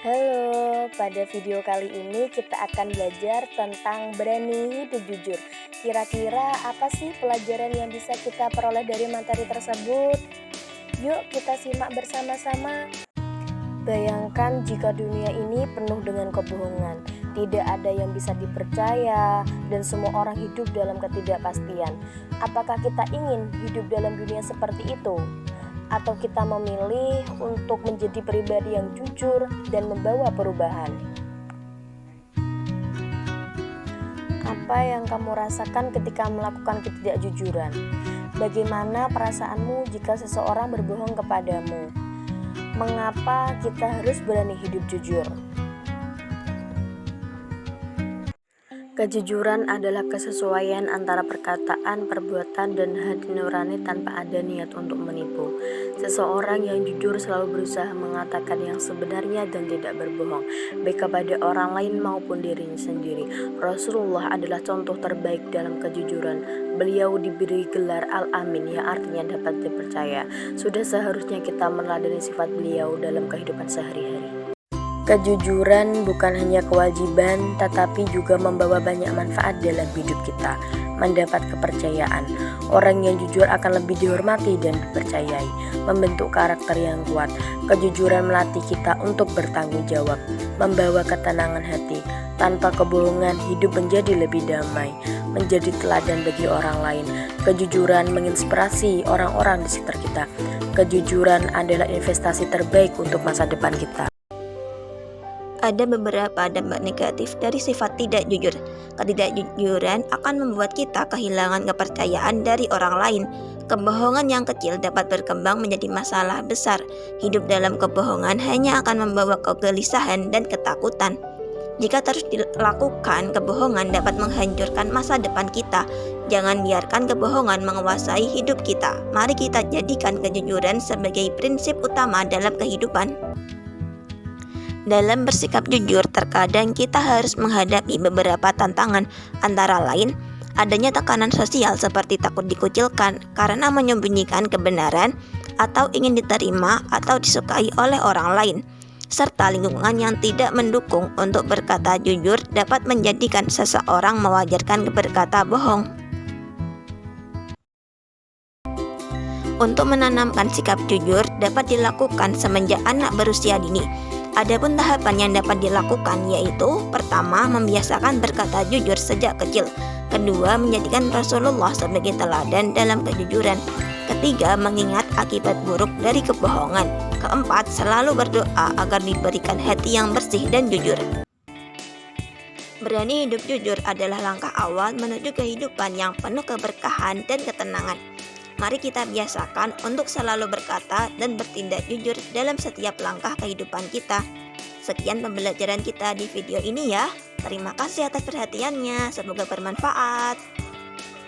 Halo, pada video kali ini kita akan belajar tentang berani hidup jujur. Kira-kira apa sih pelajaran yang bisa kita peroleh dari materi tersebut? Yuk kita simak bersama-sama. Bayangkan jika dunia ini penuh dengan kebohongan, tidak ada yang bisa dipercaya, dan semua orang hidup dalam ketidakpastian. Apakah kita ingin hidup dalam dunia seperti itu? Atau kita memilih untuk menjadi pribadi yang jujur dan membawa perubahan? Apa yang kamu rasakan ketika melakukan ketidakjujuran? Bagaimana perasaanmu jika seseorang berbohong kepadamu? Mengapa kita harus berani hidup jujur? Kejujuran adalah kesesuaian antara perkataan, perbuatan, dan hati nurani tanpa ada niat untuk menipu. Seseorang yang jujur selalu berusaha mengatakan yang sebenarnya dan tidak berbohong, baik kepada orang lain maupun dirinya sendiri. Rasulullah adalah contoh terbaik dalam kejujuran. Beliau diberi gelar Al-Amin yang artinya dapat dipercaya. Sudah seharusnya kita meneladani sifat beliau dalam kehidupan sehari-hari. Kejujuran bukan hanya kewajiban, tetapi juga membawa banyak manfaat dalam hidup kita. Mendapat kepercayaan, orang yang jujur akan lebih dihormati dan dipercayai, membentuk karakter yang kuat. Kejujuran melatih kita untuk bertanggung jawab, membawa ketenangan hati. Tanpa kebohongan, hidup menjadi lebih damai, menjadi teladan bagi orang lain. Kejujuran menginspirasi orang-orang di sekitar kita. Kejujuran adalah investasi terbaik untuk masa depan kita. Ada beberapa dampak negatif dari sifat tidak jujur. Ketidakjujuran akan membuat kita kehilangan kepercayaan dari orang lain. Kebohongan yang kecil dapat berkembang menjadi masalah besar. Hidup dalam kebohongan hanya akan membawa kegelisahan dan ketakutan. Jika terus dilakukan, kebohongan dapat menghancurkan masa depan kita. Jangan biarkan kebohongan menguasai hidup kita. Mari kita jadikan kejujuran sebagai prinsip utama dalam kehidupan. Dalam bersikap jujur, terkadang kita harus menghadapi beberapa tantangan, antara lain adanya tekanan sosial seperti takut dikucilkan karena menyembunyikan kebenaran, atau ingin diterima atau disukai oleh orang lain, serta lingkungan yang tidak mendukung untuk berkata jujur dapat menjadikan seseorang mewajarkan berkata bohong. Untuk menanamkan sikap jujur dapat dilakukan semenjak anak berusia dini. Adapun tahapan yang dapat dilakukan yaitu: pertama, membiasakan berkata jujur sejak kecil. Kedua, menjadikan Rasulullah sebagai teladan dalam kejujuran. Ketiga, mengingat akibat buruk dari kebohongan. Keempat, selalu berdoa agar diberikan hati yang bersih dan jujur. Berani hidup jujur adalah langkah awal menuju kehidupan yang penuh keberkahan dan ketenangan. Mari kita biasakan untuk selalu berkata dan bertindak jujur dalam setiap langkah kehidupan kita. Sekian pembelajaran kita di video ini ya. Terima kasih atas perhatiannya, semoga bermanfaat.